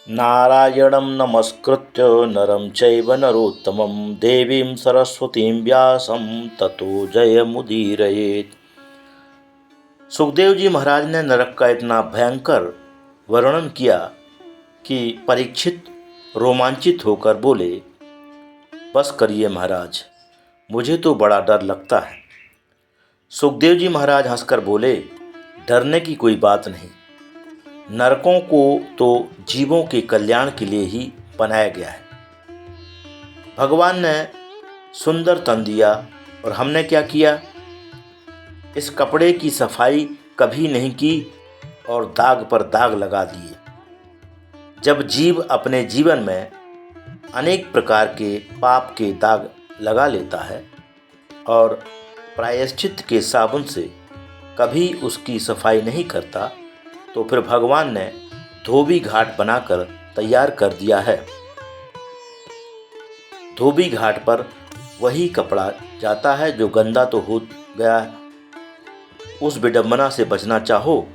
नारायणं नमस्कृत्य नरं चैव नरोत्तमं देवीं सरस्वतीं व्यासं ततो जयमुदीरयेत्। सुखदेव जी महाराज ने नरक का इतना भयंकर वर्णन किया कि परीक्षित रोमांचित होकर बोले, बस करिए महाराज, मुझे तो बड़ा डर लगता है। सुखदेव जी महाराज हंसकर बोले, डरने की कोई बात नहीं। नरकों को तो जीवों के कल्याण के लिए ही बनाया गया है। भगवान ने सुंदर तन दिया और हमने क्या किया? इस कपड़े की सफाई कभी नहीं की और दाग पर दाग लगा दिए। जब जीव अपने जीवन में अनेक प्रकार के पाप के दाग लगा लेता है और प्रायश्चित के साबुन से कभी उसकी सफाई नहीं करता, तो फिर भगवान ने धोबी घाट बनाकर तैयार कर दिया है। धोबी घाट पर वही कपड़ा जाता है जो गंदा तो हो गया है। उस विडंबना से बचना चाहो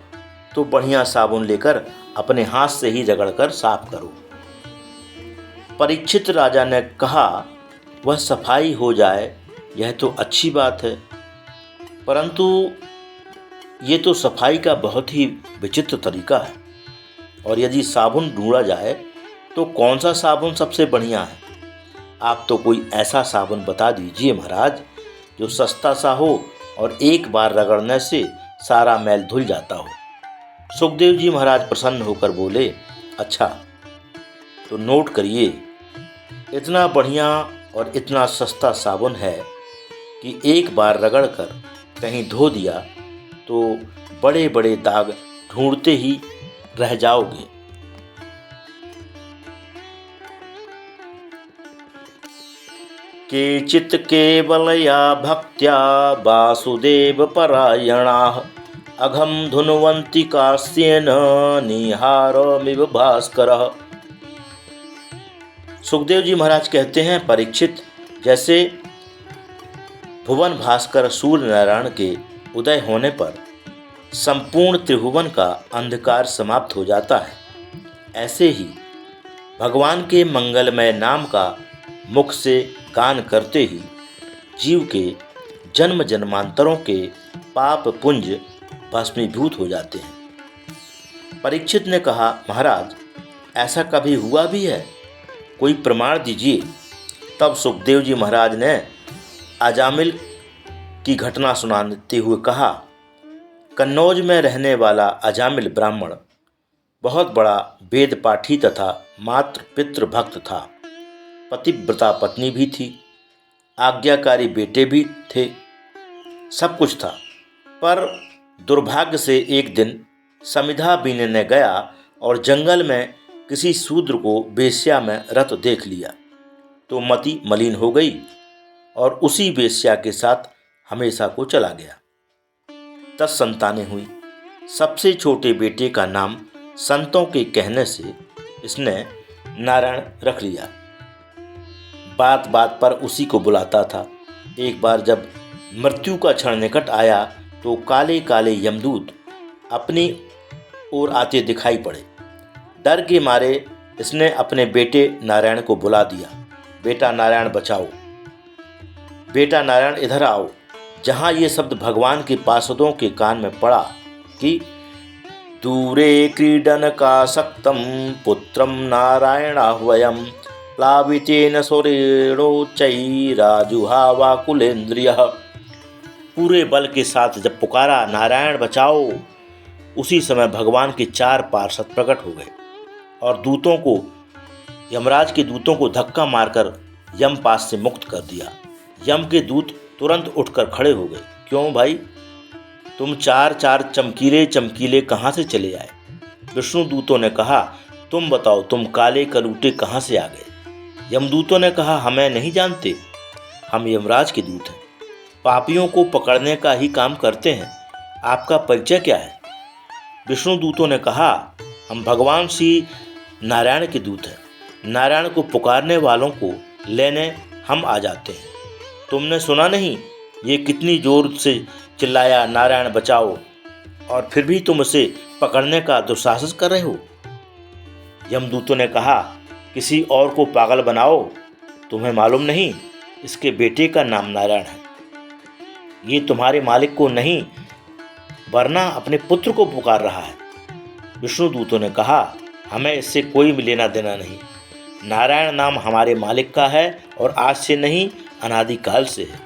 तो बढ़िया साबुन लेकर अपने हाथ से ही रगड़कर साफ करो। परीक्षित राजा ने कहा, वह सफाई हो जाए यह तो अच्छी बात है, परंतु ये तो सफाई का बहुत ही विचित्र तरीका है। और यदि साबुन ढूंढा जाए तो कौन सा साबुन सबसे बढ़िया है? आप तो कोई ऐसा साबुन बता दीजिए महाराज जो सस्ता सा हो और एक बार रगड़ने से सारा मैल धुल जाता हो। सुखदेव जी महाराज प्रसन्न होकर बोले, अच्छा तो नोट करिए, इतना बढ़िया और इतना सस्ता साबुन है कि एक बार रगड़कर कहीं धो दिया तो बड़े बड़े दाग ढूंढते ही रह जाओगे। केचित् केवलया भक्त्या वासुदेव परायणाः अघं धुन्वन्ति कास्येन निहारमिव भास्करः। सुखदेव जी महाराज कहते हैं, परीक्षित, जैसे भुवन भास्कर सूर्य नारायण के उदय होने पर संपूर्ण त्रिभुवन का अंधकार समाप्त हो जाता है, ऐसे ही भगवान के मंगलमय नाम का मुख से गान करते ही जीव के जन्म जन्मांतरों के पाप पुंज भस्मीभूत हो जाते हैं। परीक्षित ने कहा, महाराज ऐसा कभी हुआ भी है? कोई प्रमाण दीजिए। तब सुखदेव जी महाराज ने अजामिल की घटना सुनाते हुए कहा, कन्नौज में रहने वाला अजामिल ब्राह्मण बहुत बड़ा वेद पाठी तथा मातृ पितृ भक्त था। पतिव्रता पत्नी भी थी, आज्ञाकारी बेटे भी थे, सब कुछ था। पर दुर्भाग्य से एक दिन समिधा बीनने गया और जंगल में किसी शूद्र को वेश्या में रत देख लिया तो मति मलिन हो गई और उसी वेश्या के साथ हमेशा को चला गया। 10 संतानें हुई। सबसे छोटे बेटे का नाम संतों के कहने से इसने नारायण रख लिया। बात बात पर उसी को बुलाता था। एक बार जब मृत्यु का क्षण निकट आया तो काले काले यमदूत अपनी ओर आते दिखाई पड़े। डर के मारे इसने अपने बेटे नारायण को बुला दिया, बेटा नारायण बचाओ, बेटा नारायण इधर आओ। जहाँ ये शब्द भगवान के पार्षदों के कान में पड़ा कि दूरे क्रीडन का सक्तम पुत्रम नारायणाह्वयम प्लावितेन सोरेणोच्चैराजुहावाकुलेन्द्रियः, पूरे बल के साथ जब पुकारा नारायण बचाओ, उसी समय भगवान के 4 पार्षद प्रकट हो गए और दूतों को, यमराज के दूतों को धक्का मारकर यमपास से मुक्त कर दिया। यम के दूत तुरंत उठकर खड़े हो गए। क्यों भाई, तुम 4 चमकीले चमकीले कहाँ से चले आए? विष्णु दूतों ने कहा, तुम बताओ, तुम काले कलूटे कहाँ से आ गए? यमदूतों ने कहा, हमें नहीं जानते, हम यमराज के दूत हैं, पापियों को पकड़ने का ही काम करते हैं, आपका परिचय क्या है? विष्णु दूतों ने कहा, हम भगवान श्री नारायण के दूत हैं, नारायण को पुकारने वालों को लेने हम आ जाते हैं। तुमने सुना नहीं ये कितनी जोर से चिल्लाया नारायण बचाओ, और फिर भी तुम उसे पकड़ने का दुस्साहस कर रहे हो? यमदूतों ने कहा, किसी और को पागल बनाओ, तुम्हें मालूम नहीं इसके बेटे का नाम नारायण है। ये तुम्हारे मालिक को नहीं वरना अपने पुत्र को पुकार रहा है। विष्णु दूतों ने कहा, हमें इससे कोई लेना देना नहीं। नारायण नाम हमारे मालिक का है और आज से नहीं, अनादिकाल से है।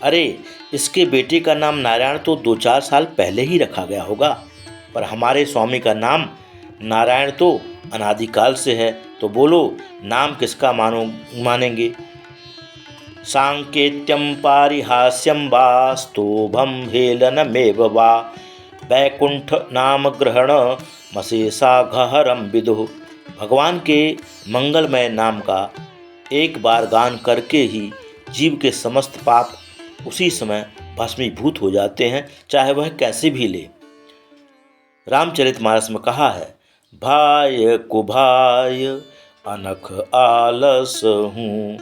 अरे, इसके बेटे का नाम नारायण तो 2-4 साल पहले ही रखा गया होगा, पर हमारे स्वामी का नाम नारायण तो अनादिकाल से है। तो बोलो, नाम किसका मानेंगे? सांकेत्यम पारिहास्यम वा स्तोभम हेलनमेव वा वैकुंठ नाम ग्रहण मशेषा गहरम विदुः। भगवान के मंगलमय नाम का एक बार गान करके ही जीव के समस्त पाप उसी समय भस्मीभूत हो जाते हैं, चाहे वह कैसे भी ले। रामचरितमानस में कहा है, भाय कुभाय अनख आलस हूँ,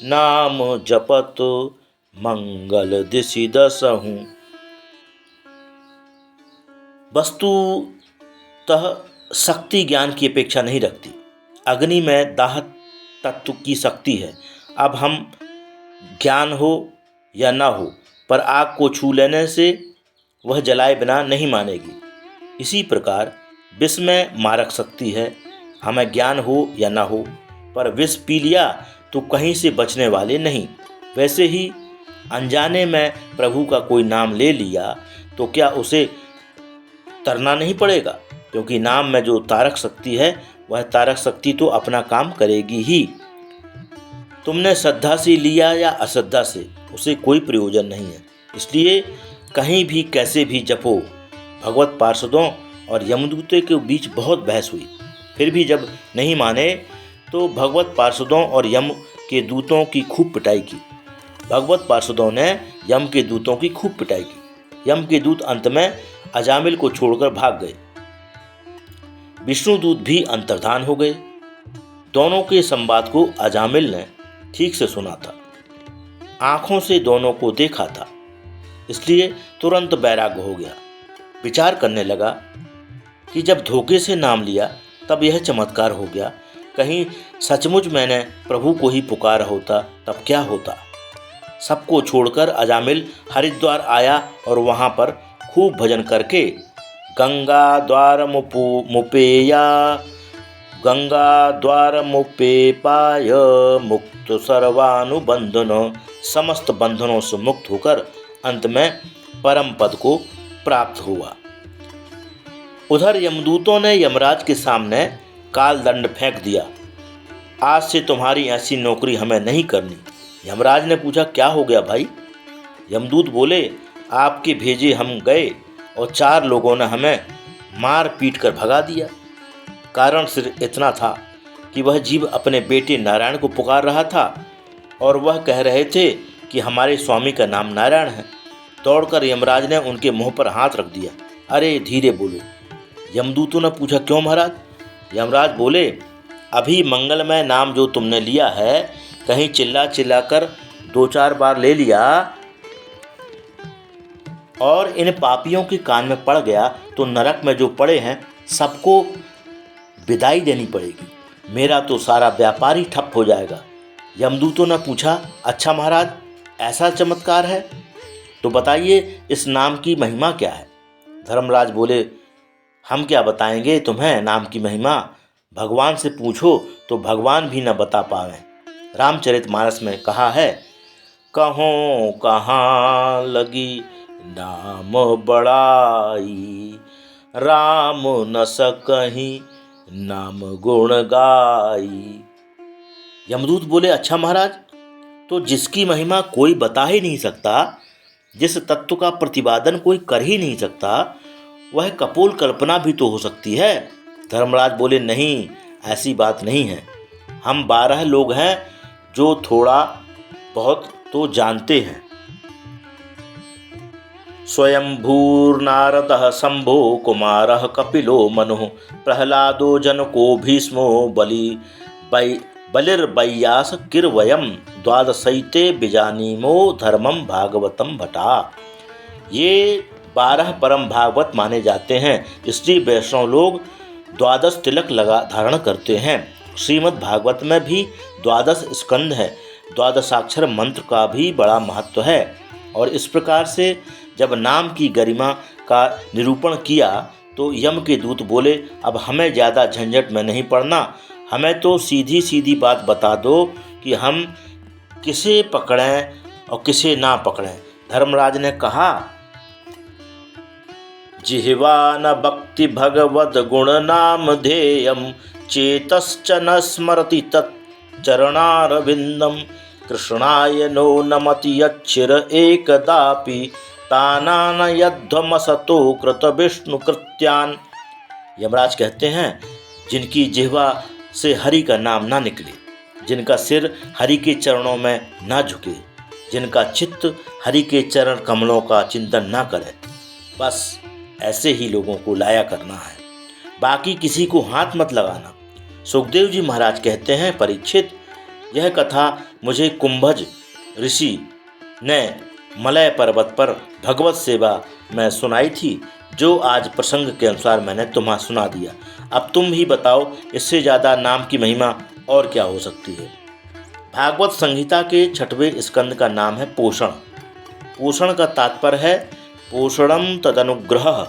नाम जपत मंगल दिशि दसहूँ। वस्तुतः शक्ति ज्ञान की अपेक्षा नहीं रखती। अग्नि में दाह तत्व की शक्ति है। अब हम ज्ञान हो या ना हो, पर आग को छू लेने से वह जलाए बिना नहीं मानेगी। इसी प्रकार विष में मारक शक्ति है। हमें ज्ञान हो या ना हो, पर विष पी लिया तो कहीं से बचने वाले नहीं। वैसे ही अनजाने में प्रभु का कोई नाम ले लिया तो क्या उसे तरना नहीं पड़ेगा? क्योंकि नाम में जो तारक शक्ति है, वह तारक शक्ति तो अपना काम करेगी ही। तुमने श्रद्धा से लिया या अश्रद्धा से, उसे कोई प्रयोजन नहीं है। इसलिए कहीं भी कैसे भी जपो। भगवत पार्षदों और यमदूतों के बीच बहुत बहस हुई। फिर भी जब नहीं माने तो भगवत पार्षदों और यम के दूतों की खूब पिटाई की। भगवत पार्षदों ने यम के दूतों की खूब पिटाई की। यम के दूत अंत में अजामिल को छोड़कर भाग गए। विष्णु दूत भी अंतर्धान हो गए। दोनों के संवाद को अजामिल ने ठीक से सुना था, आंखों से दोनों को देखा था, इसलिए तुरंत वैराग्य हो गया। विचार करने लगा कि जब धोखे से नाम लिया तब यह चमत्कार हो गया। कहीं सचमुच मैंने प्रभु को ही पुकारा होता तब क्या होता। सबको छोड़कर अजामिल हरिद्वार आया और वहां पर खूब भजन करके गंगा द्वार मुपेया गंगा द्वार मुपे पाय मुक्त सर्वानुबंधन, समस्त बंधनों से मुक्त होकर अंत में परम पद को प्राप्त हुआ। उधर यमदूतों ने यमराज के सामने काल दंड फेंक दिया। आज से तुम्हारी ऐसी नौकरी हमें नहीं करनी। यमराज ने पूछा, क्या हो गया भाई? यमदूत बोले, आपके भेजे हम गए और 4 लोगों ने हमें मार पीट कर भगा दिया। कारण सिर्फ इतना था कि वह जीव अपने बेटे नारायण को पुकार रहा था और वह कह रहे थे कि हमारे स्वामी का नाम नारायण है। दौड़कर यमराज ने उनके मुंह पर हाथ रख दिया। अरे धीरे बोलो। यमदूतों ने पूछा, क्यों महाराज? यमराज बोले, अभी मंगलमय नाम जो तुमने लिया है, कहीं चिल्ला चिल्ला कर 2-4 बार ले लिया और इन पापियों के कान में पड़ गया तो नरक में जो पड़े हैं सबको विदाई देनी पड़ेगी। मेरा तो सारा व्यापार ही ठप हो जाएगा। यमदूतों ने पूछा, अच्छा महाराज, ऐसा चमत्कार है तो बताइए इस नाम की महिमा क्या है? धर्मराज बोले, हम क्या बताएंगे तुम्हें नाम की महिमा? भगवान से पूछो तो भगवान भी न बता पावे। रामचरितमानस में कहा है, कहों कहाँ लगी नाम बड़ाई, राम न सकहीं नाम गुण गाई। यमदूत बोले, अच्छा महाराज, तो जिसकी महिमा कोई बता ही नहीं सकता, जिस तत्व का प्रतिपादन कोई कर ही नहीं सकता, वह कपोल कल्पना भी तो हो सकती है। धर्मराज बोले, नहीं, ऐसी बात नहीं है। हम 12 लोग हैं जो थोड़ा बहुत तो जानते हैं। स्वयंभूर्नारदः शंभो कुमारः कपिलो मनुः प्रहलादो जनको भीष्मो बलिर्बय्यास किर्वयम् द्वादशैते बिजानीमो धर्मम भागवतम भटा। ये 12 परम भागवत माने जाते हैं। इसलिए वैष्णव लोग द्वादश तिलक धारण करते हैं। श्रीमद् भागवत में भी द्वादश स्कंद है। द्वादशाक्षर मंत्र का भी बड़ा महत्व है। और इस प्रकार से जब नाम की गरिमा का निरूपण किया तो यम के दूत बोले, अब हमें ज़्यादा झंझट में नहीं पड़ना, हमें तो सीधी सीधी बात बता दो कि हम किसे पकड़ें और किसे ना पकड़ें। धर्मराज ने कहा, जिह्वा न भक्ति भगवद गुण नाम ध्येयम चेतश्च न स्मरति तच्चरणारविंदम कृष्णाय नो नमति यच्छिर एकदापि तानानयध्वमसतो कृत विष्णु कृत्यान। यमराज कहते हैं, जिनकी जिह्वा से हरि का नाम ना निकले, जिनका सिर हरि के चरणों में ना झुके, जिनका चित्त हरि के चरण कमलों का चिंतन ना करे, बस ऐसे ही लोगों को लाया करना है, बाकी किसी को हाथ मत लगाना। सुखदेव जी महाराज कहते हैं, परीक्षित, यह कथा मुझे कुंभज ऋषि ने मलय पर्वत पर भगवत सेवा में सुनाई थी, जो आज प्रसंग के अनुसार मैंने तुम्हें सुना दिया। अब तुम ही बताओ, इससे ज़्यादा नाम की महिमा और क्या हो सकती है। भागवत संहिता के 6वें स्कंद का नाम है पोषण। पोषण का तात्पर्य है पोषणम तदनुग्रह।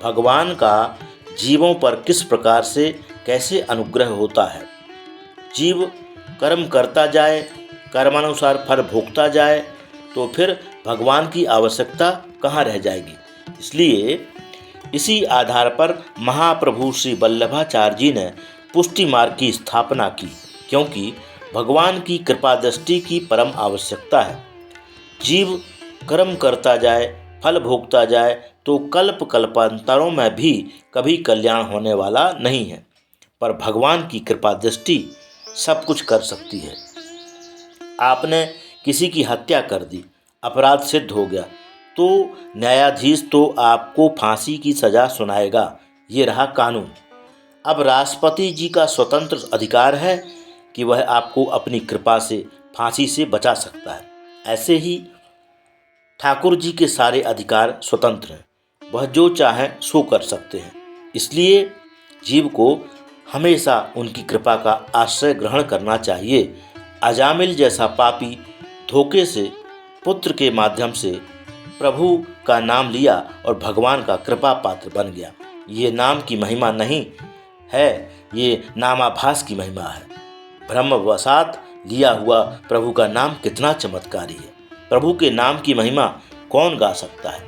भगवान का जीवों पर किस प्रकार से कैसे अनुग्रह होता है। जीव कर्म करता जाए, कर्मानुसार फल भोगता जाए, तो फिर भगवान की आवश्यकता कहाँ रह जाएगी। इसलिए इसी आधार पर महाप्रभु श्री वल्लभाचार्य जी ने पुष्टि मार्ग की स्थापना की, क्योंकि भगवान की कृपा दृष्टि की परम आवश्यकता है। जीव कर्म करता जाए, फल भोगता जाए, तो कल्प कल्पांतरों में भी कभी कल्याण होने वाला नहीं है, पर भगवान की कृपा दृष्टि सब कुछ कर सकती है। आपने किसी की हत्या कर दी, अपराध सिद्ध हो गया, तो न्यायाधीश तो आपको फांसी की सज़ा सुनाएगा। ये रहा कानून। अब राष्ट्रपति जी का स्वतंत्र अधिकार है कि वह आपको अपनी कृपा से फांसी से बचा सकता है। ऐसे ही ठाकुर जी के सारे अधिकार स्वतंत्र हैं, वह जो चाहें सो कर सकते हैं। इसलिए जीव को हमेशा उनकी कृपा का आश्रय ग्रहण करना चाहिए। अजामिल जैसा पापी धोखे से पुत्र के माध्यम से प्रभु का नाम लिया और भगवान का कृपा पात्र बन गया। ये नाम की महिमा नहीं है, ये नामाभास की महिमा है। ब्रह्मवशात लिया हुआ प्रभु का नाम कितना चमत्कारी है। प्रभु के नाम की महिमा कौन गा सकता है।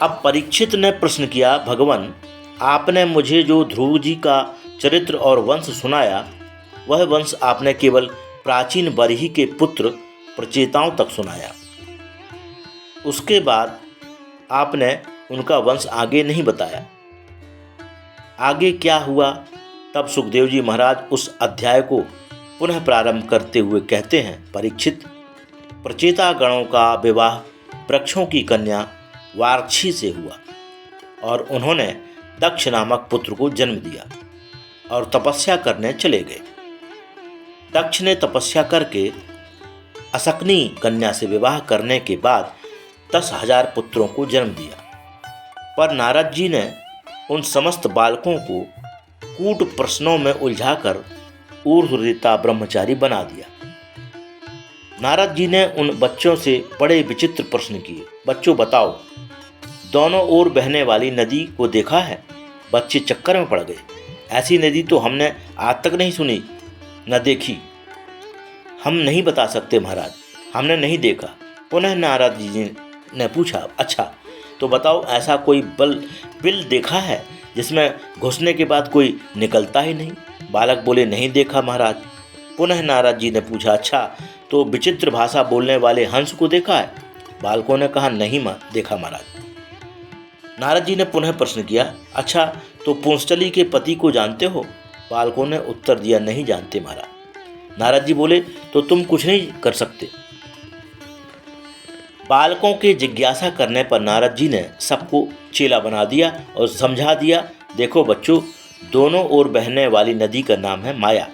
अब परीक्षित ने प्रश्न किया, भगवान, आपने मुझे जो ध्रुव जी का चरित्र और वंश सुनाया, वह वंश आपने केवल प्राचीन बरही के पुत्र प्रचेताओं तक सुनाया। उसके बाद आपने उनका वंश आगे नहीं बताया। आगे क्या हुआ? तब सुखदेव जी महाराज उस अध्याय को पुनः प्रारंभ करते हुए कहते हैं, परीक्षित, प्रचेता गणों का विवाह वृक्षों की कन्या वार्क्षी से हुआ और उन्होंने दक्ष नामक पुत्र को जन्म दिया और तपस्या करने चले गए। दक्ष ने तपस्या करके असकनी कन्या से विवाह करने के बाद 10,000 पुत्रों को जन्म दिया, पर नारद जी ने उन समस्त बालकों को कूट प्रश्नों में उलझाकर ऊर्ध्वरेता ब्रह्मचारी बना दिया। नारद जी ने उन बच्चों से बड़े विचित्र प्रश्न किए। बच्चों बताओ, दोनों ओर बहने वाली नदी को देखा है? बच्चे चक्कर में पड़ गए। ऐसी नदी तो हमने आज तक नहीं सुनी न देखी। हम नहीं बता सकते महाराज, हमने नहीं देखा। पुनः नारद जी ने पूछा, अच्छा तो बताओ, ऐसा कोई बिल देखा है जिसमें घुसने के बाद कोई निकलता ही नहीं? बालक बोले, नहीं देखा महाराज। पुनः नारद जी ने पूछा, अच्छा तो विचित्र भाषा बोलने वाले हंस को देखा है? बालकों ने कहा, नहीं देखा महाराज। नारद जी ने पुनः प्रश्न किया, अच्छा तो पुंसचली के पति को जानते हो? बालकों ने उत्तर दिया, नहीं जानते महाराज। नारद जी बोले, तो तुम कुछ नहीं कर सकते। बालकों के जिज्ञासा करने पर नारद जी ने सबको चेला बना दिया और समझा दिया, देखो बच्चों, दोनों ओर बहने वाली नदी का नाम है माया,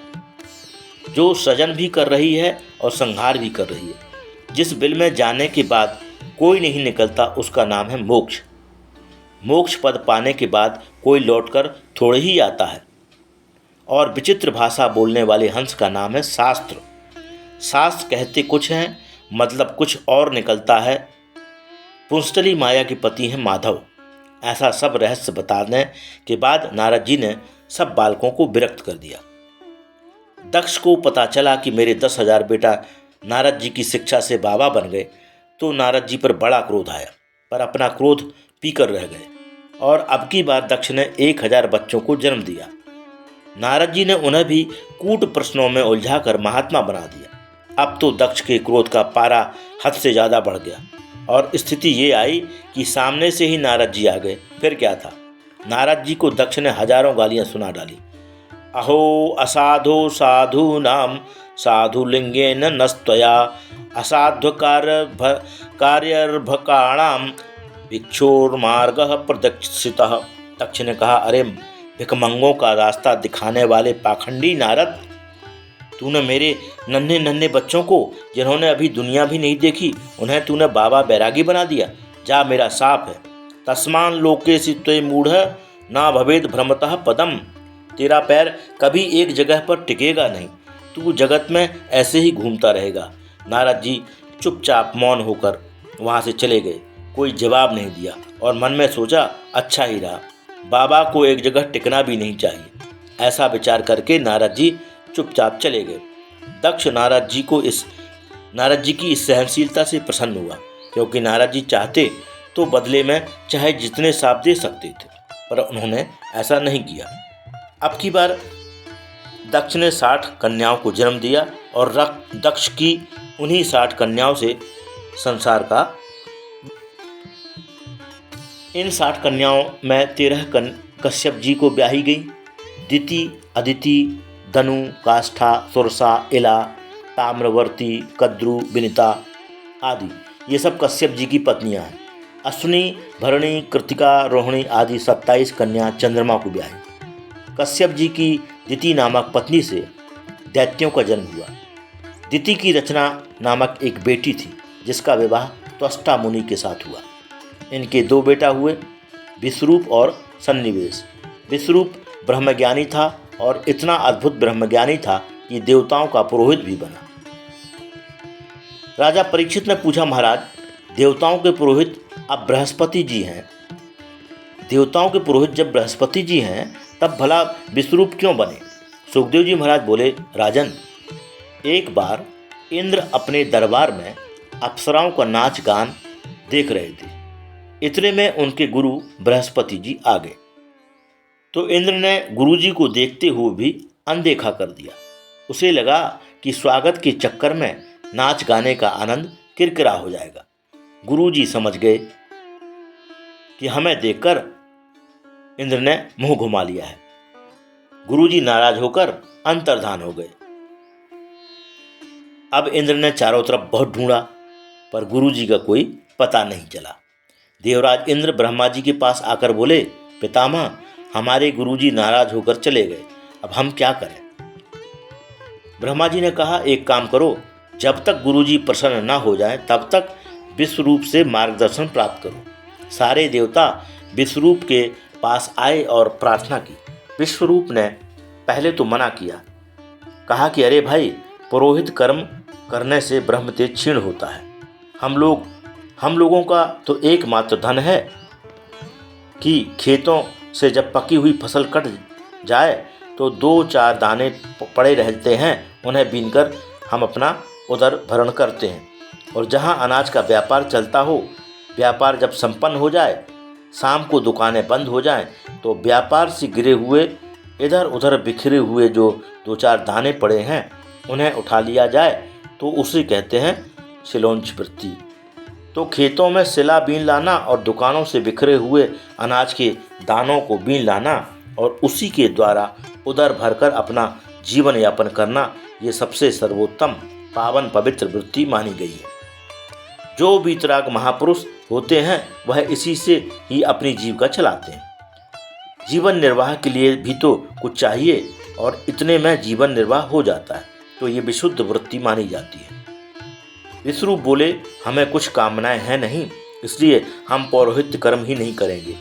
जो सृजन भी कर रही है और संहार भी कर रही है। जिस बिल में जाने के बाद कोई नहीं निकलता, उसका नाम है मोक्ष। मोक्ष पद पाने के बाद कोई लौटकर थोड़े ही आता है। और विचित्र भाषा बोलने वाले हंस का नाम है शास्त्र। शास्त्र कहते कुछ हैं, मतलब कुछ और निकलता है। पुंसटली माया के पति हैं माधव। ऐसा सब रहस्य बताने के बाद नारद जी ने सब बालकों को विरक्त कर दिया। दक्ष को पता चला कि मेरे 10,000 बेटा नारद जी की शिक्षा से बाबा बन गए, तो नारद जी पर बड़ा क्रोध आया, पर अपना क्रोध पीकर रह गए और अब की बार दक्ष ने 1,000 बच्चों को जन्म दिया। नारद जी ने उन्हें भी कूट प्रश्नों में उलझाकर महात्मा बना दिया। अब तो दक्ष के क्रोध का पारा हद से ज़्यादा बढ़ गया और स्थिति ये आई कि सामने से ही नारद जी आ गए। फिर क्या था, नारद जी को दक्ष ने हजारों गालियां सुना डाली। अहो असाधो साधु नाम साधु लिंगे न नस्तया असाध्य कार्यर्भकाणाम भिक्षोर मार्ग प्रदक्षितः। दक्ष ने कहा, अरे भिखमंगों का रास्ता दिखाने वाले पाखंडी नारद, तूने मेरे नन्हे नन्हे बच्चों को, जिन्होंने अभी दुनिया भी नहीं देखी, उन्हें तूने बाबा बैरागी बना दिया। जा, मेरा साप है। तस्मान लोकेसि त्वयि मूढ़ ना भवेद भ्रमतः पदम। तेरा पैर कभी एक जगह पर टिकेगा नहीं, तू जगत में ऐसे ही घूमता रहेगा। नारद जी चुपचाप मौन होकर वहाँ से चले गए। कोई जवाब नहीं दिया और मन में सोचा, अच्छा ही रहा, बाबा को एक जगह टिकना भी नहीं चाहिए। ऐसा विचार करके नारद जी चुपचाप चले गए। दक्ष नारद जी की इस सहनशीलता से प्रसन्न हुआ, क्योंकि नारद जी चाहते तो बदले में चाहे जितने शाप दे सकते थे, पर उन्होंने ऐसा नहीं किया। अब की बार दक्ष ने 60 कन्याओं को जन्म दिया और दक्ष की उन्हीं 60 कन्याओं से संसार का। इन 60 कन्याओं में 13 कश्यप जी को ब्याही गई। दिति, अदिति, धनु, काष्ठा, सुरसा, इला, ताम्रवर्ती, कद्रु, विनिता आदि ये सब कश्यप जी की पत्नियां हैं। अश्विनी, भरणी, कृतिका, रोहिणी आदि 27 कन्या चंद्रमा को ब्याही। कश्यप जी की दिति नामक पत्नी से दैत्यों का जन्म हुआ। दिति की रचना नामक एक बेटी थी, जिसका विवाह त्वष्टा मुनि के साथ हुआ। इनके 2 बेटा हुए, विश्वरूप और सन्निवेश। विश्वरूप ब्रह्मज्ञानी था और इतना अद्भुत ब्रह्मज्ञानी था कि देवताओं का पुरोहित भी बना। राजा परीक्षित ने पूछा, महाराज, देवताओं के पुरोहित अब बृहस्पति जी हैं। देवताओं के पुरोहित जब बृहस्पति जी हैं, तब भला विश्वरूप क्यों बने? सुखदेव जी महाराज बोले, राजन, एक बार इंद्र अपने दरबार में अप्सराओं का नाच गान देख रहे थे। इतने में उनके गुरु बृहस्पति जी आ गए, तो इंद्र ने गुरु जी को देखते हुए भी अनदेखा कर दिया। उसे लगा कि स्वागत के चक्कर में नाच गाने का आनंद किरकिरा हो जाएगा। गुरु जी समझ गए कि हमें देखकर इंद्र ने मुंह घुमा लिया है। गुरु जी नाराज होकर अंतर्धान हो गए। अब इंद्र ने चारों तरफ बहुत ढूंढा, पर गुरु जी का कोई पता नहीं चला। देवराज इंद्र ब्रह्मा जी के पास आकर बोले, पितामह, हमारे गुरु जी नाराज होकर चले गए, अब हम क्या करें? ब्रह्मा जी ने कहा, एक काम करो, जब तक गुरु जी प्रसन्न न हो जाए तब तक विश्वरूप से मार्गदर्शन प्राप्त करो। सारे देवता विश्वरूप के पास आए और प्रार्थना की। विश्वरूप ने पहले तो मना किया, कहा कि अरे भाई, पुरोहित कर्म करने से ब्रह्म तेज क्षीण होता है। हम लोगों का तो एकमात्र धन है कि खेतों से जब पकी हुई फसल कट जाए तो 2-4 दाने पड़े रहते हैं, उन्हें बीनकर हम अपना उदर भरण करते हैं। और जहाँ अनाज का व्यापार चलता हो, व्यापार जब संपन्न हो जाए, शाम को दुकानें बंद हो जाएं, तो व्यापार से गिरे हुए इधर उधर बिखरे हुए जो 2-4 दाने पड़े हैं, उन्हें उठा लिया जाए, तो उसे कहते हैं शिलोंच वृत्ति। तो खेतों में सिला बीन लाना और दुकानों से बिखरे हुए अनाज के दानों को बीन लाना और उसी के द्वारा उदर भरकर अपना जीवन यापन करना, ये सबसे सर्वोत्तम पावन पवित्र वृत्ति मानी गई है। जो वीतराग महापुरुष होते हैं, वह इसी से ही अपनी जीविका चलाते हैं। जीवन निर्वाह के लिए भी तो कुछ चाहिए, और इतने में जीवन निर्वाह हो जाता है, तो ये विशुद्ध वृत्ति मानी जाती है। विश्वरूप बोले, हमें कुछ कामनाएं हैं नहीं, इसलिए हम पौरोहित्य कर्म ही नहीं करेंगे।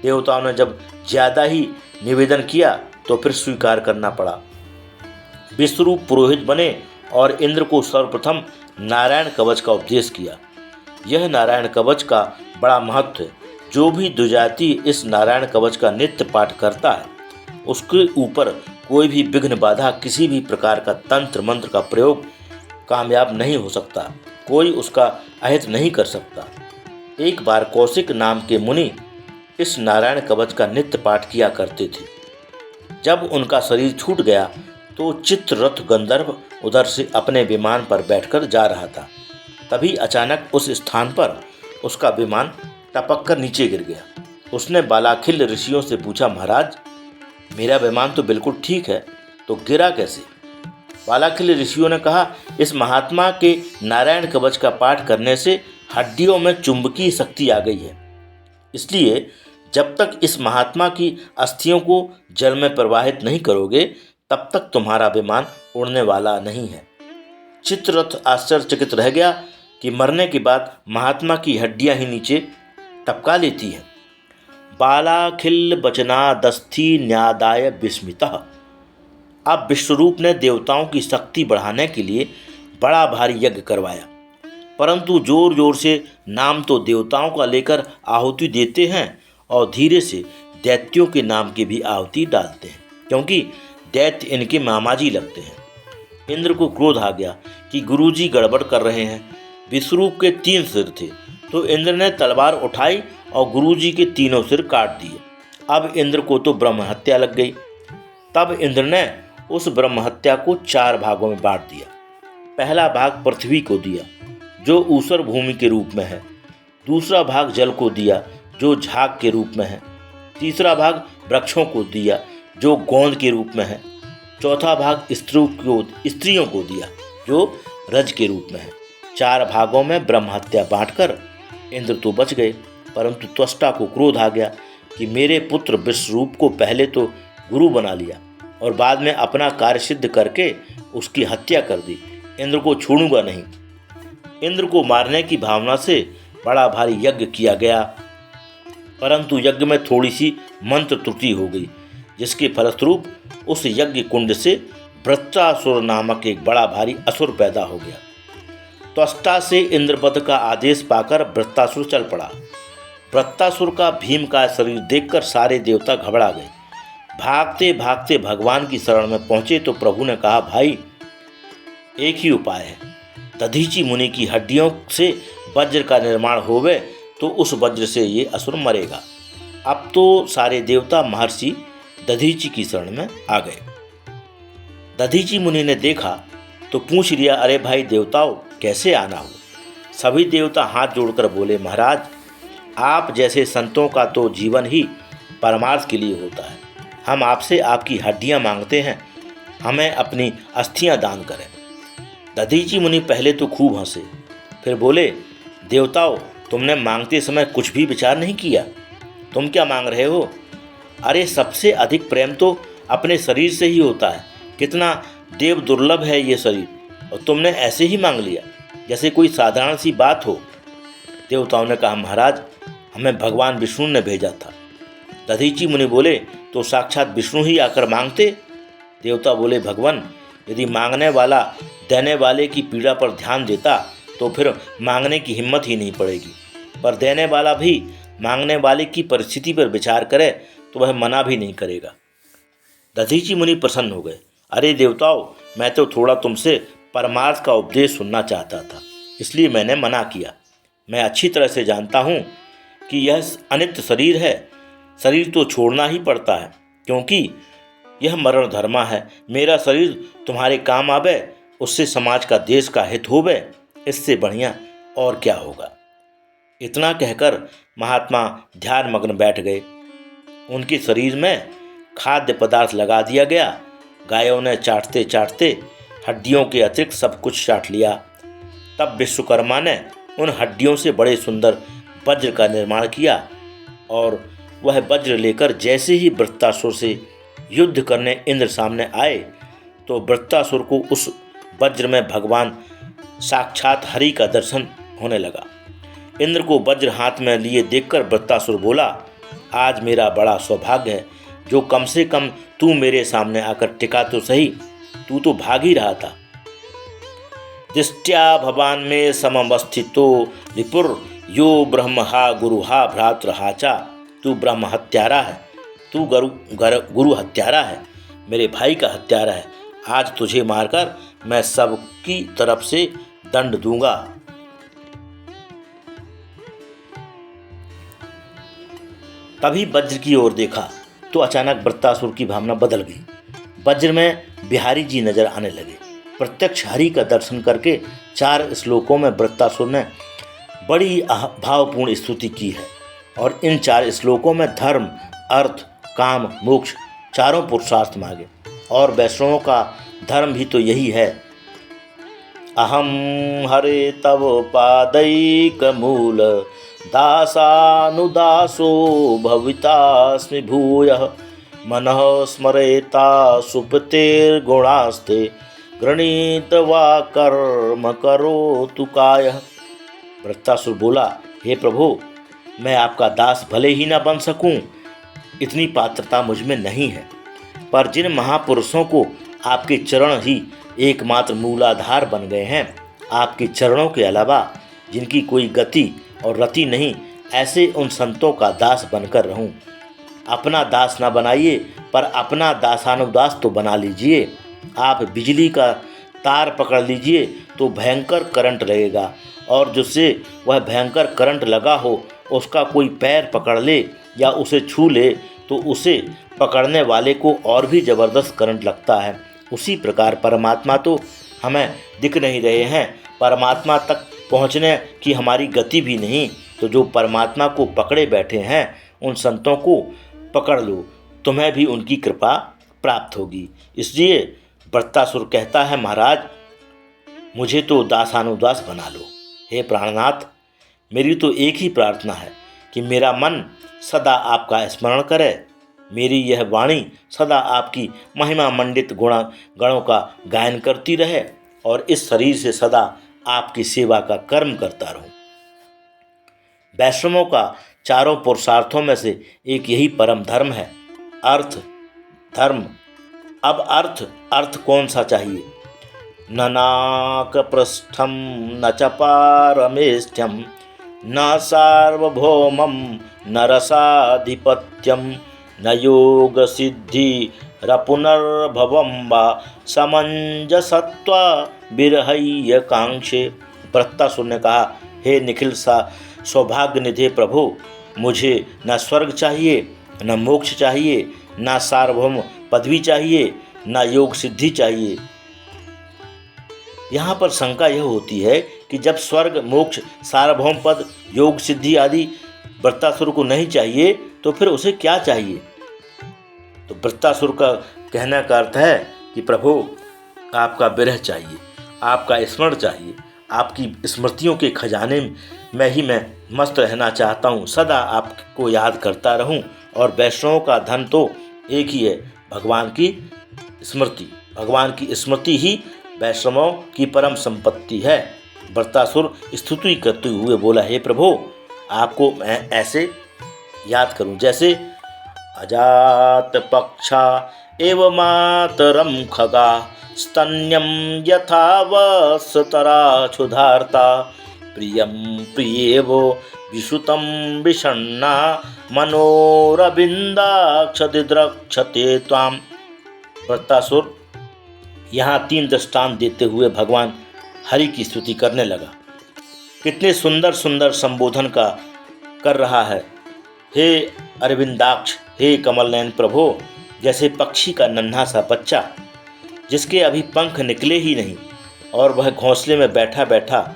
देवताओं ने जब ज्यादा ही निवेदन किया तो फिर स्वीकार करना पड़ा। विश्वरूप पुरोहित बने और इंद्र को सर्वप्रथम नारायण कवच का उपदेश किया। यह नारायण कवच का बड़ा महत्व है। जो भी द्विजाति इस नारायण कवच का नित्य पाठ करता है उसके ऊपर कोई भी विघ्न बाधा, किसी भी प्रकार का तंत्र मंत्र का प्रयोग कामयाब नहीं हो सकता, कोई उसका अहित नहीं कर सकता। एक बार कौशिक नाम के मुनि इस नारायण कवच का नित्य पाठ किया करते थे। जब उनका शरीर छूट गया तो चित्ररथ गंधर्व उधर से अपने विमान पर बैठकर जा रहा था। तभी अचानक उस स्थान पर उसका विमान टपक कर नीचे गिर गया। उसने बालाखिल ऋषियों से पूछा, महाराज मेरा विमान तो बिल्कुल ठीक है, तो गिरा कैसे? बालाखिल ऋषियों ने कहा, इस महात्मा के नारायण कवच का पाठ करने से हड्डियों में चुंबकीय शक्ति आ गई है, इसलिए जब तक इस महात्मा की अस्थियों को जल में प्रवाहित नहीं करोगे तब तक तुम्हारा विमान उड़ने वाला नहीं है। चित्ररथ आश्चर्यचकित रह गया कि मरने के बाद महात्मा की हड्डियां ही नीचे टपका लेती हैं। बालाखिल वचनादस्थि न्यादाय विस्मितः। अब विश्वरूप ने देवताओं की शक्ति बढ़ाने के लिए बड़ा भारी यज्ञ करवाया, परंतु जोर जोर से नाम तो देवताओं का लेकर आहुति देते हैं और धीरे से दैत्यों के नाम की भी आहुति डालते हैं, क्योंकि दैत्य इनके मामाजी लगते हैं। इंद्र को क्रोध आ गया कि गुरुजी गड़बड़ कर रहे हैं। विश्वरूप के 3 सिर थे, तो इंद्र ने तलवार उठाई और गुरुजी के तीनों सिर काट दिए। अब इंद्र को तो ब्रह्म हत्या लग गई। तब इंद्र ने उस ब्रह्म हत्या को 4 भागों में बांट दिया। पहला भाग पृथ्वी को दिया, जो ऊसर भूमि के रूप में है। दूसरा भाग जल को दिया, जो झाग के रूप में है। तीसरा भाग वृक्षों को दिया, जो गोंद के रूप में है। चौथा भाग स्त्रियों को दिया, जो रज के रूप में है। 4 भागों में ब्रह्म हत्या बांटकर इंद्र तो बच गए, परंतु त्वष्टा को क्रोध आ गया कि मेरे पुत्र विश्वरूप को पहले तो गुरु बना लिया और बाद में अपना कार्य सिद्ध करके उसकी हत्या कर दी। इंद्र को छोड़ूंगा नहीं। इंद्र को मारने की भावना से बड़ा भारी यज्ञ किया गया, परंतु यज्ञ में थोड़ी सी मंत्र त्रुटि हो गई, जिसके फलस्वरूप उस यज्ञ कुंड से वृत्रासुर नामक एक बड़ा भारी असुर पैदा हो गया। त्वष्टा से इंद्रवध का आदेश पाकर वृत्रासुर चल पड़ा। वृत्रासुर का भीम का शरीर देखकर सारे देवता घबरा गए। भागते भागते भगवान की शरण में पहुंचे तो प्रभु ने कहा, भाई एक ही उपाय है। दधीचि मुनि की हड्डियों से वज्र का निर्माण होवे तो उस वज्र से ये असुर मरेगा। अब तो सारे देवता महर्षि दधीचि की शरण में आ गए। दधीचि मुनि ने देखा तो पूछ लिया, अरे भाई देवताओं, कैसे आना हो? सभी देवता हाथ जोड़कर बोले, महाराज आप जैसे संतों का तो जीवन ही परमार्थ के लिए होता है। हम आपसे आपकी हड्डियां मांगते हैं, हमें अपनी अस्थियां दान करें। दधीचि मुनि पहले तो खूब हंसे, फिर बोले, देवताओं तुमने मांगते समय कुछ भी विचार नहीं किया। तुम क्या मांग रहे हो? अरे सबसे अधिक प्रेम तो अपने शरीर से ही होता है। कितना देव दुर्लभ है ये शरीर, और तुमने ऐसे ही मांग लिया जैसे कोई साधारण सी बात हो। देवताओं ने कहा, महाराज हमें भगवान विष्णु ने भेजा था। दधीचि मुनि बोले, तो साक्षात विष्णु ही आकर मांगते। देवता बोले, भगवान यदि मांगने वाला देने वाले की पीड़ा पर ध्यान देता तो फिर मांगने की हिम्मत ही नहीं पड़ेगी, पर देने वाला भी मांगने वाले की परिस्थिति पर विचार करे तो वह मना भी नहीं करेगा। दधीचि मुनि प्रसन्न हो गए। अरे देवताओं, मैं तो थोड़ा तुमसे परमार्थ का उपदेश सुनना चाहता था, इसलिए मैंने मना किया। मैं अच्छी तरह से जानता हूँ कि यह अनित्य शरीर है, शरीर तो छोड़ना ही पड़ता है, क्योंकि यह मरण धर्मा है। मेरा शरीर तुम्हारे काम आवे, उससे समाज का, देश का हित होवे, इससे बढ़िया और क्या होगा। इतना कहकर महात्मा ध्यान मग्न बैठ गए। उनके शरीर में खाद्य पदार्थ लगा दिया गया। गायों ने चाटते चाटते हड्डियों के अतिरिक्त सब कुछ चाट लिया। तब विश्वकर्मा ने उन हड्डियों से बड़े सुंदर वज्र का निर्माण किया और वह वज्र लेकर जैसे ही वृत्रासुर से युद्ध करने इंद्र सामने आए तो वृत्रासुर को उस वज्र में भगवान साक्षात हरि का दर्शन होने लगा। इंद्र को वज्र हाथ में लिए देखकर वृत्रासुर बोला, आज मेरा बड़ा सौभाग्य है, जो कम से कम तू मेरे सामने आकर टिका तो सही। तू तो भाग ही रहा था। दृष्टया भवान में समवस्थितो रिपुर यो ब्रह्म हा गुरु हा भ्रातृ हाचा। तू ब्रह्म हत्यारा है, तू गुरु हत्यारा है, मेरे भाई का हत्यारा है। आज तुझे मारकर मैं सबकी तरफ से दंड दूंगा। तभी वज्र की ओर देखा तो अचानक वृत्तासुर की भावना बदल गई। वज्र में बिहारी जी नजर आने लगे। प्रत्यक्ष हरि का दर्शन करके 4 श्लोकों में वृत्तासुर ने बड़ी भावपूर्ण स्तुति की है और इन 4 श्लोकों में धर्म, अर्थ, काम, मोक्ष चारों पुरुषार्थ मांगे। और वैष्णवों का धर्म भी तो यही है। अहम हरे तव पादैक मूल दासानुदासो भवितास्मि भूयः मनः स्मरेता सुपतेर्गुणास्ते गृणीत वा कर्म करोतु कायः। वृत्तासुर बोला, हे प्रभु, मैं आपका दास भले ही न बन सकूं, इतनी पात्रता मुझ में नहीं है, पर जिन महापुरुषों को आपके चरण ही एकमात्र मूलाधार बन गए हैं, आपके चरणों के अलावा जिनकी कोई गति और रति नहीं, ऐसे उन संतों का दास बनकर रहूं। अपना दास ना बनाइए, पर अपना दासानुदास तो बना लीजिए। आप बिजली का तार पकड़ लीजिए तो भयंकर करंट लगेगा, और जिससे वह भयंकर करंट लगा हो उसका कोई पैर पकड़ ले या उसे छू ले तो उसे पकड़ने वाले को और भी ज़बरदस्त करंट लगता है। उसी प्रकार परमात्मा तो हमें दिख नहीं रहे हैं, परमात्मा तक पहुँचने की हमारी गति भी नहीं, तो जो परमात्मा को पकड़े बैठे हैं उन संतों को पकड़ लो, तुम्हें भी उनकी कृपा प्राप्त होगी। इसलिए वृत्तासुर कहता है, महाराज मुझे तो दासानुदास बना लो। हे प्राणनाथ, मेरी तो एक ही प्रार्थना है कि मेरा मन सदा आपका स्मरण करे, मेरी यह वाणी सदा आपकी महिमा मंडित गणों का गायन करती रहे और इस शरीर से सदा आपकी सेवा का कर्म करता रहूं। वैष्णवों का चारों पुरुषार्थों में से एक यही परम धर्म है, अर्थ धर्म। अब अर्थ कौन सा चाहिए? न नाकपृष्ठम न च पारमेष्ठ्यम न सार्वभौमम न रसाधिपत्यम न योग सिद्धि रपुनर्भवम वा समंजसत्वा विरहय्य कांक्षे। वृत्तासुर ने कहा, हे निखिल सा सौभाग्य निधे प्रभु, मुझे न स्वर्ग चाहिए, न मोक्ष चाहिए, न सार्वभौम पदवी चाहिए, न योग सिद्धि चाहिए। यहाँ पर शंका यह होती है कि जब स्वर्ग, मोक्ष, सार्वभौम पद, योग सिद्धि आदि वृत्तासुर को नहीं चाहिए तो फिर उसे क्या चाहिए? तो वृत्तासुर का कहने का अर्थ है कि प्रभु आपका विरह चाहिए, आपका स्मरण चाहिए, आपकी स्मृतियों के खजाने में ही मैं मस्त रहना चाहता हूँ, सदा आपको याद करता रहूँ। और वैष्णवों का धन तो एक ही है, भगवान की स्मृति। भगवान की स्मृति ही वैष्णवों की परम संपत्ति है। वृत्तासुर स्तुति करते हुए बोला, हे प्रभु, आपको मैं ऐसे याद करूं जैसे अजात पक्षा एव मातरम खगा स्तन्यम यथा वत्सतरा क्षुधार्ता प्रियम प्रियेवो विश्रुतम विषण्णा मनोरविंदाक्षति द्रक्षते त्वाम। वृत्तासुर यहाँ 3 दृष्टांत देते हुए भगवान हरि की स्तुति करने लगा। कितने सुंदर सुंदर संबोधन का कर रहा है। हे अरविंदाक्ष, हे कमल नयन प्रभो, जैसे पक्षी का नन्हा सा बच्चा जिसके अभी पंख निकले ही नहीं और वह घोंसले में बैठा बैठा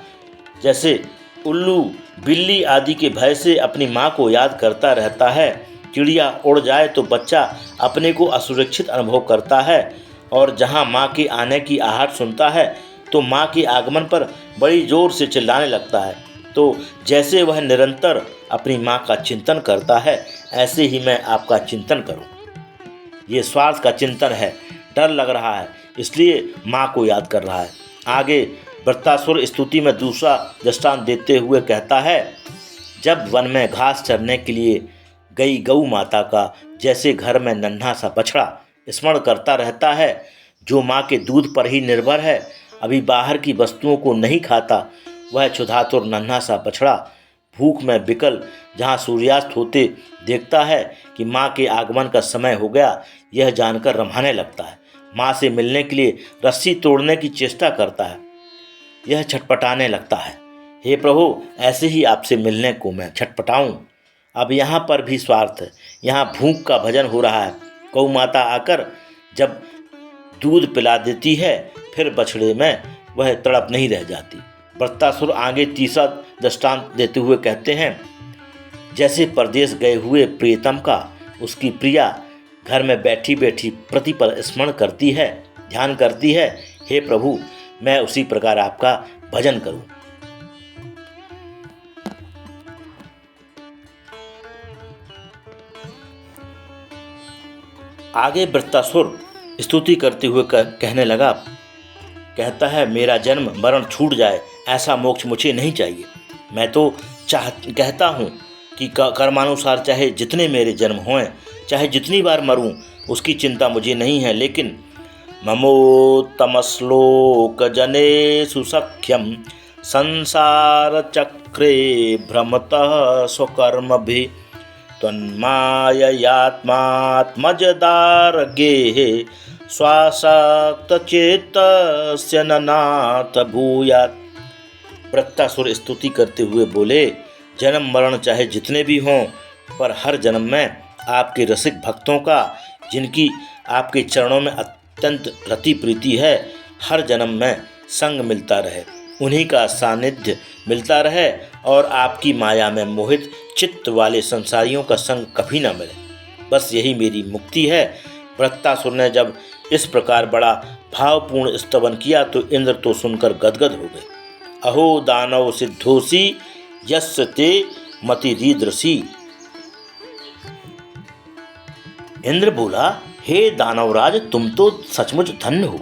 जैसे उल्लू बिल्ली आदि के भय से अपनी माँ को याद करता रहता है। चिड़िया उड़ जाए तो बच्चा अपने को असुरक्षित अनुभव करता है, और जहाँ माँ के आने की आहट सुनता है तो माँ के आगमन पर बड़ी जोर से चिल्लाने लगता है। तो जैसे वह निरंतर अपनी माँ का चिंतन करता है, ऐसे ही मैं आपका चिंतन करूं। ये स्वार्थ का चिंतन है, डर लग रहा है इसलिए माँ को याद कर रहा है। आगे वृत्तासुर स्तुति में दूसरा दृष्टांत देते हुए कहता है, जब वन में घास चरने के लिए गई गौ माता का जैसे घर में नन्हा सा बछड़ा स्मरण करता रहता है, जो माँ के दूध पर ही निर्भर है, अभी बाहर की वस्तुओं को नहीं खाता, वह क्षुधातुर नन्हा सा बछड़ा भूख में विकल जहाँ सूर्यास्त होते देखता है कि माँ के आगमन का समय हो गया, यह जानकर रम्हाने लगता है। माँ से मिलने के लिए रस्सी तोड़ने की चेष्टा करता है। यह छटपटाने लगता है, हे प्रभु, ऐसे ही आपसे मिलने को मैं छटपटाऊं। अब यहाँ पर भी स्वार्थ है, यहाँ भूख का भजन हो रहा है। गौ माता आकर जब दूध पिला देती है, फिर बछड़े में वह तड़प नहीं रह जाती। वृत्तासुर आगे तीसरा दृष्टांत देते हुए कहते हैं, जैसे परदेश गए हुए प्रियतम का उसकी प्रिया घर में बैठी बैठी प्रतिपल स्मरण करती है, ध्यान करती है, हे प्रभु, मैं उसी प्रकार आपका भजन करूं। आगे वृत्तासुर स्तुति करते हुए कहने लगा, कहता है, मेरा जन्म मरण छूट जाए, ऐसा मोक्ष मुझे नहीं चाहिए। मैं तो कहता हूँ कि कर्मानुसार चाहे जितने मेरे जन्म हों, चाहे जितनी बार मरूं, उसकी चिंता मुझे नहीं है, लेकिन ममोत्तमश्लोक जनेषु सख्यम संसार चक्रे भ्रमतः स्वकर्मभिः त्वन्माययात्मात्मजदारगेः स्वासक्तचेतस्य ननाथ भूयात्। वृत्तासुर स्तुति करते हुए बोले, जन्म मरण चाहे जितने भी हों, पर हर जन्म में आपके रसिक भक्तों का, जिनकी आपके चरणों में अत्यंत रति प्रीति है, हर जन्म में संग मिलता रहे, उन्हीं का सानिध्य मिलता रहे, और आपकी माया में मोहित चित्त वाले संसारियों का संग कभी न मिले। बस यही मेरी मुक्ति है। वृत्तासुर ने जब इस प्रकार बड़ा भावपूर्ण स्तवन किया तो इंद्र तो सुनकर गदगद हो गए। अहो दानव सिद्धोसी यस्य ते मतिरीदृषि। इंद्र बोला, हे दानवराज, तुम तो सचमुच धन्य हो,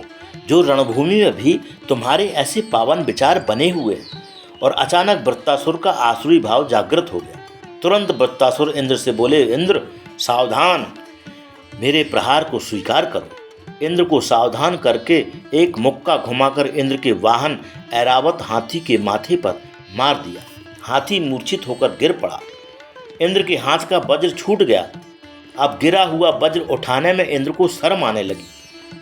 जो रणभूमि में भी तुम्हारे ऐसे पावन विचार बने हुए हैं। और अचानक वृत्तासुर का आसुरी भाव जागृत हो गया। तुरंत वृत्तासुर इंद्र से बोले, इंद्र सावधान, मेरे प्रहार को स्वीकार करो। इंद्र को सावधान करके एक मुक्का घुमाकर इंद्र के वाहन ऐरावत हाथी के माथे पर मार दिया। हाथी मूर्छित होकर गिर पड़ा। इंद्र के हाथ का वज्र छूट गया। अब गिरा हुआ वज्र उठाने में इंद्र को शर्म आने लगी।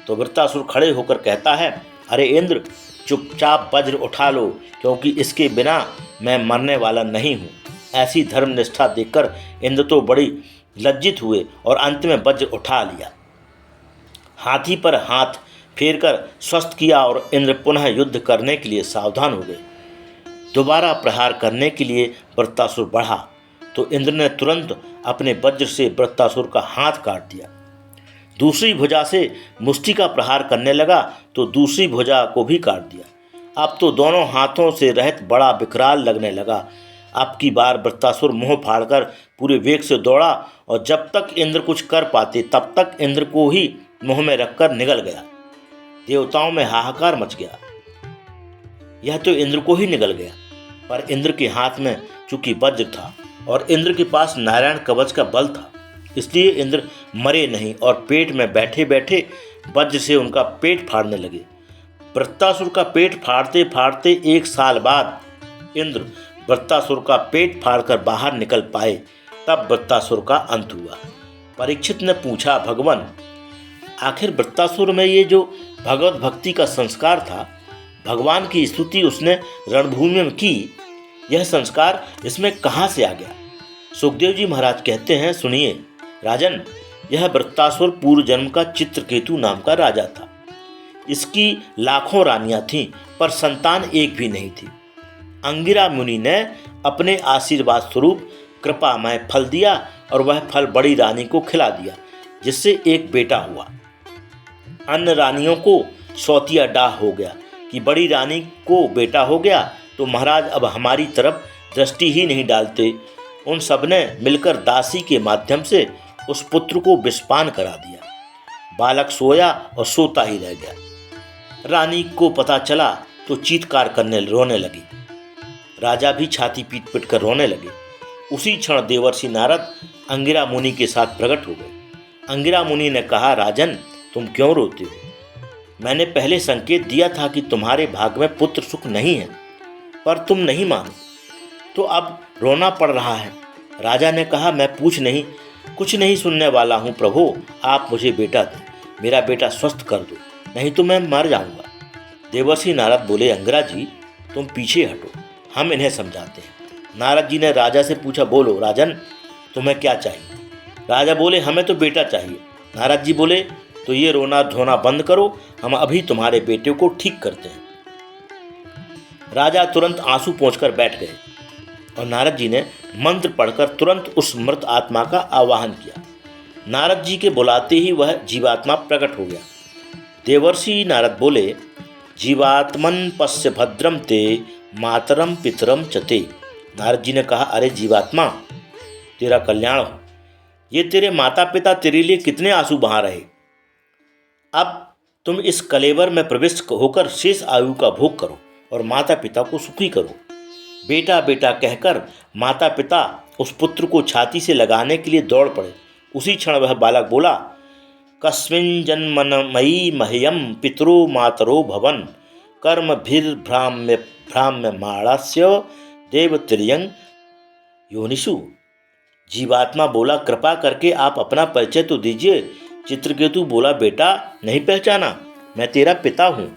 तो वृत्तासुर खड़े होकर कहता है, अरे इंद्र, चुपचाप वज्र उठा लो, क्योंकि इसके बिना मैं मरने वाला नहीं हूँ। ऐसी धर्मनिष्ठा देखकर इंद्र तो बड़ी लज्जित हुए और अंत में वज्र उठा लिया। हाथी पर हाथ फेरकर स्वस्थ किया और इंद्र पुनः युद्ध करने के लिए सावधान हो गए। दोबारा प्रहार करने के लिए वृत्तासुर बढ़ा तो इंद्र ने तुरंत अपने वज्र से वृत्तासुर का हाथ काट दिया। दूसरी भुजा से मुष्टि का प्रहार करने लगा तो दूसरी भुजा को भी काट दिया। अब तो दोनों हाथों से रहित बड़ा विकराल लगने लगा। अब की बार वृत्तासुर मुंह फाड़कर पूरे वेग से दौड़ा और जब तक इंद्र कुछ कर पाते तब तक इंद्र को ही मुंह में रखकर निगल गया। देवताओं में हाहाकार मच गया। यह तो इंद्र को ही निगल गया, पर इंद्र के हाथ में चूंकि वज्र था और इंद्र के पास नारायण कवच का बल था, इसलिए इंद्र मरे नहीं और पेट में बैठे बैठे वज्र से उनका पेट फाड़ने लगे। वृत्तासुर का पेट फाड़ते फाड़ते 1 साल बाद इंद्र वृत्तासुर का पेट फाड़कर बाहर निकल पाए। तब वृत्तासुर का अंत हुआ। परीक्षित ने पूछा, भगवान, आखिर वृत्तासुर में ये जो भगवत भक्ति का संस्कार था, भगवान की स्तुति उसने रणभूमि में की, यह संस्कार इसमें कहाँ से आ गया? सुखदेव जी महाराज कहते हैं, सुनिए राजन, यह वृत्तासुर पूर्व जन्म का चित्रकेतु नाम का राजा था। इसकी लाखों रानियां थीं, पर संतान एक भी नहीं थी। अंगिरा मुनि ने अपने आशीर्वाद स्वरूप कृपामय फल दिया और वह फल बड़ी रानी को खिला दिया, जिससे एक बेटा हुआ। अन्य रानियों को सौतिया डाह हो गया कि बड़ी रानी को बेटा हो गया तो महाराज अब हमारी तरफ दृष्टि ही नहीं डालते। उन सब ने मिलकर दासी के माध्यम से उस पुत्र को विषपान करा दिया। बालक सोया और सोता ही रह गया। रानी को पता चला तो चीत्कार करने रोने लगी। राजा भी छाती पीट पीट कर रोने लगे। उसी क्षण देवर्षि नारद अंगिरा मुनि के साथ प्रकट हो गए। अंगिरा मुनि ने कहा, राजन, तुम क्यों रोते हो? मैंने पहले संकेत दिया था कि तुम्हारे भाग्य में पुत्र सुख नहीं है, पर तुम नहीं मानो, तो अब रोना पड़ रहा है। राजा ने कहा, मैं कुछ नहीं सुनने वाला हूँ प्रभु, आप मुझे बेटा दो, मेरा बेटा स्वस्थ कर दो, नहीं तो मैं मर जाऊंगा। देवर्षि नारद बोले, अंगिरा जी, तुम पीछे हटो, हम इन्हें समझाते हैं। नारद जी ने राजा से पूछा, बोलो राजन, तुम्हें क्या चाहिए? राजा बोले, हमें तो बेटा चाहिए। नारद जी बोले, तो ये रोना धोना बंद करो, हम अभी तुम्हारे बेटे को ठीक करते हैं। राजा तुरंत आंसू पोंछकर बैठ गए और नारद जी ने मंत्र पढ़कर तुरंत उस मृत आत्मा का आवाहन किया। नारद जी के बुलाते ही वह जीवात्मा प्रकट हो गया। देवर्षि नारद बोले, जीवात्मन पश्य भद्रम ते मातरम पितरम चते। नारद जी ने कहा, अरे जीवात्मा, तेरा कल्याण हो। ये तेरे माता पिता तेरे लिए कितने आंसू बहा रहे। अब तुम इस कलेवर में प्रविष्ट होकर शेष आयु का भोग करो और माता पिता को सुखी करो। बेटा बेटा कहकर माता पिता उस पुत्र को छाती से लगाने के लिए दौड़ पड़े। उसी क्षण वह बालक बोला, कस्मिन् जन्मनमयी मह्यम पितरो मातरो भवन कर्म भ्राम्य माणस्य देवत्रियंग योनिषु। जीवात्मा बोला, कृपा करके आप अपना परिचय तो दीजिए। चित्रकेतु बोला, बेटा, नहीं पहचाना, मैं तेरा पिता हूँ।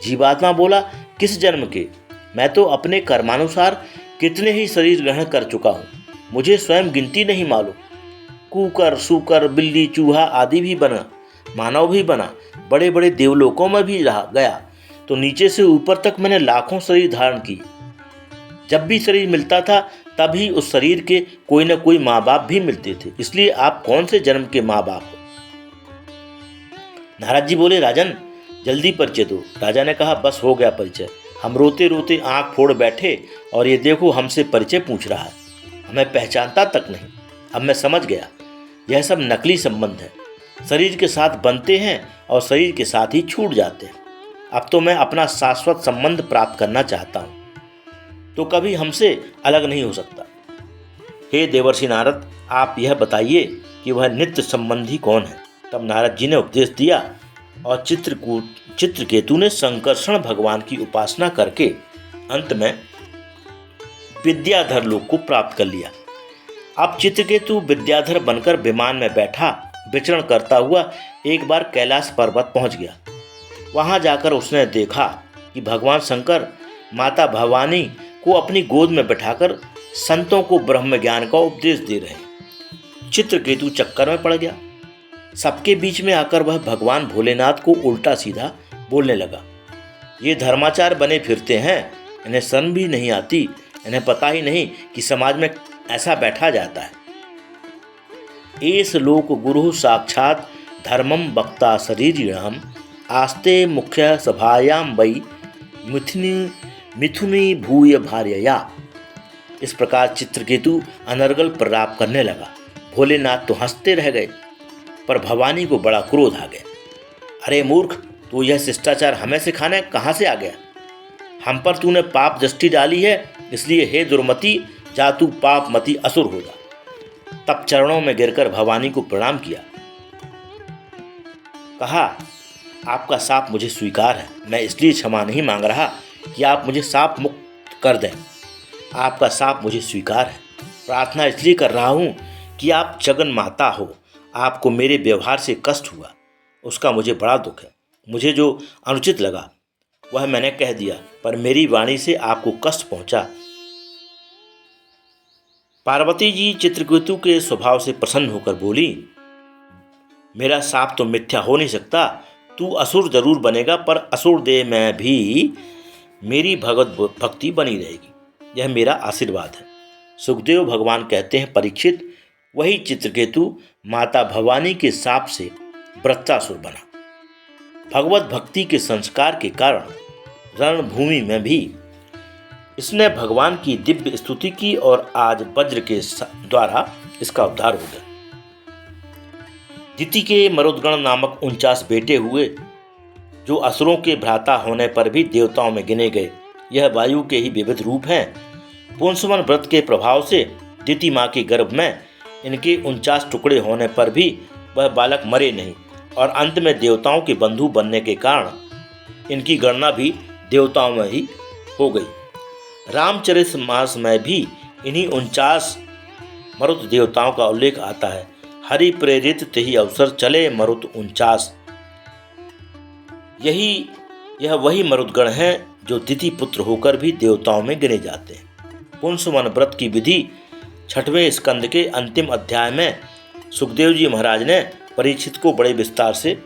जीवात्मा बोला, किस जन्म के? मैं तो अपने कर्मानुसार कितने ही शरीर ग्रहण कर चुका हूँ, मुझे स्वयं गिनती नहीं मालूम। कुकर, सूकर, बिल्ली, चूहा आदि भी बना, मानव भी बना, बड़े बड़े देवलोकों में भी रहा गया, तो नीचे से ऊपर तक मैंने लाखों शरीर धारण की। जब भी शरीर मिलता था तभी उस शरीर के कोई न कोई माँ बाप भी मिलते थे, इसलिए आप कौन से जन्म के माँ बाप हो? नारद जी बोले, राजन, जल्दी परिचय दो। राजा ने कहा, बस हो गया परिचय। हम रोते रोते आंख फोड़ बैठे और ये देखो हमसे परिचय पूछ रहा है, हमें पहचानता तक नहीं। अब मैं समझ गया, यह सब नकली संबंध है, शरीर के साथ बनते हैं और शरीर के साथ ही छूट जाते हैं। अब तो मैं अपना शाश्वत संबंध प्राप्त करना चाहता हूँ, तो कभी हमसे अलग नहीं हो सकता। हे देवर्षि नारद, आप यह बताइए कि वह नित्य संबंधी कौन है? तब नारद जी ने उपदेश दिया और चित्रकेतु ने संकर्षण भगवान की उपासना करके अंत में विद्याधर लोक को प्राप्त कर लिया। अब चित्रकेतु विद्याधर बनकर विमान में बैठा विचरण करता हुआ एक बार कैलाश पर्वत पहुंच गया। वहां जाकर उसने देखा कि भगवान शंकर माता भवानी को अपनी गोद में बैठाकर संतों को ब्रह्म ज्ञान का उपदेश दे रहे हैं। चित्रकेतु चक्कर में पड़ गया। सबके बीच में आकर वह भगवान भोलेनाथ को उल्टा सीधा बोलने लगा। ये धर्माचार बने फिरते हैं, इन्हें शर्म भी नहीं आती, इन्हें पता ही नहीं कि समाज में ऐसा बैठा जाता है। एस लोक गुरु साक्षात धर्मम वक्ता शरीरिणम आस्ते मुख्य सभायाम वै मिथुनी भूय भार्यया। इस प्रकार चित्रकेतु अनर्गल प्रलाप करने लगा। भोलेनाथ तो हंसते रह गए, पर भवानी को बड़ा क्रोध आ गया। अरे मूर्ख, तू यह शिष्टाचार हमें सिखाने कहाँ से आ गया? हम पर तूने पाप दृष्टि डाली है, इसलिए हे दुर्मति, जा तू पाप मति असुर हो जा। तब चरणों में गिरकर भवानी को प्रणाम किया। कहा, आपका शाप मुझे स्वीकार है, मैं इसलिए क्षमा नहीं मांग रहा कि आप मुझे शाप मुक्त कर दें। आपका शाप मुझे स्वीकार है, प्रार्थना इसलिए कर रहा हूँ कि आप जगन माता हो, आपको मेरे व्यवहार से कष्ट हुआ, उसका मुझे बड़ा दुख है। मुझे जो अनुचित लगा वह मैंने कह दिया, पर मेरी वाणी से आपको कष्ट पहुंचा। पार्वती जी चित्रकेतु के स्वभाव से प्रसन्न होकर बोली, मेरा शाप तो मिथ्या हो नहीं सकता, तू असुर जरूर बनेगा, पर असुर देह में भी मेरी भगवत भक्ति बनी रहेगी, यह मेरा आशीर्वाद है। सुखदेव भगवान कहते हैं, परीक्षित, वही चित्रकेतु माता भवानी के शाप से वृत्रासुर बना। भगवत भक्ति के संस्कार के कारण रणभूमि में भी इसने भगवान की दिव्य स्तुति की और आज वज्र के द्वारा इसका उद्धार हो गया। दिति के मरुदगण नामक 49 बेटे हुए, जो असुरों के भ्राता होने पर भी देवताओं में गिने गए। यह वायु के ही विविध रूप हैं। पुंसवन व्रत के प्रभाव से दिति माँ के गर्भ में इनके 49 टुकड़े होने पर भी वह बालक मरे नहीं और अंत में देवताओं के बंधु बनने के कारण इनकी गणना भी देवताओं में ही हो गई। रामचरितमानस में भी इन्हीं 49 मरुत देवताओं का उल्लेख आता है। हरि प्रेरित तेहि अवसर चले मरुत 49। यह वही मरुदगण हैं जो तिथि पुत्र होकर भी देवताओं में गिने जाते हैं। पुंसवन व्रत की विधि 6वें स्कंद के अंतिम अध्याय में सुखदेव जी महाराज ने परीक्षित को बड़े विस्तार से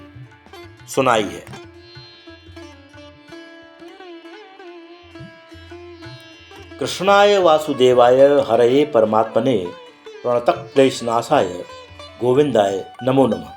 सुनाई है। कृष्णाय वासुदेवाय हरये परमात्मने प्रणतक्लेशनाशाय गोविंदाय नमो नमः।